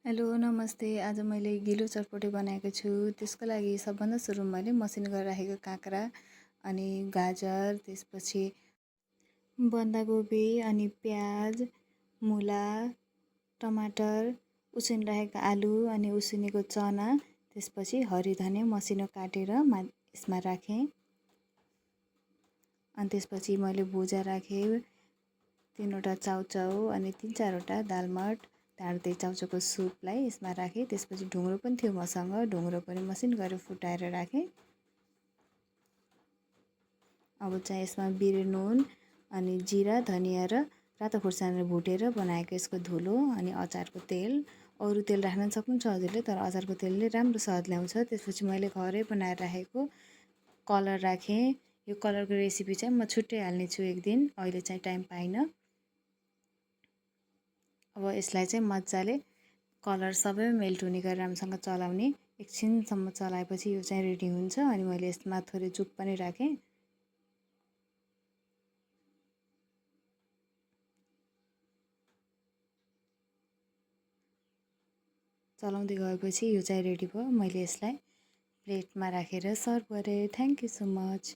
Hello नमस्ते। आज मैले गिलो चटपटे बनाएको छु। त्यसको लागि सबभन्दा सुरु मैले मसिन गरेर राखेको काँक्रा अनि गाजर, त्यसपछि बन्दाकोपी अनि प्याज, मुला, टमाटर, उसिन राखेको आलु अनि उसिनेको चना, त्यसपछि हरियो धनिया मसिनो काटेर यसमा राखेँ। अनि त्यसपछि मैले भुजा राखेँ, 3वटा चाउचाउ अनि 3-4वटा दालमट। त्यहाँबाट चाउचाउको सुपलाई यसमा राखेँ। त्यसपछि ढुङ्ग्रो पनि थियो मसँग, ढुङ्ग्रो पनि मसिन गरेर फुटाएर राखेँ। अब चाहिँ यसमा बिरे नुन अनि जिरा, धनिया र रातो खुर्सानी भुटेर बनाएको यसको धुलो अनि अचारको तेल। अरू तेल राख्न सक्नुहुन्छ हजुरले, तर अचारको तेलले राम्रो स्वाद ल्याउँछ। त्यसपछि मैले घरै बनाएर राखेको कलर राखेँ। यो कलरको रेसिपी चाहिँ म छुट्टै हाल्नेछु एक दिन, अहिले चाहिँ टाइम पाइनँ। अब यसलाई चाहिँ मजाले कलर सबैमा मेल्ट हुने गरेर राम्रोसँग चलाउने। एकछिनसम्म चलाएपछि यो चाहिँ रेडी हुन्छ। अनि मैले यसमा थोरै जुक पनि राखेँ। चलाउँदै गएपछि यो चाहिँ रेडी भयो। मैले यसलाई प्लेटमा राखेर सर्भ गरेँ। Thank you so much.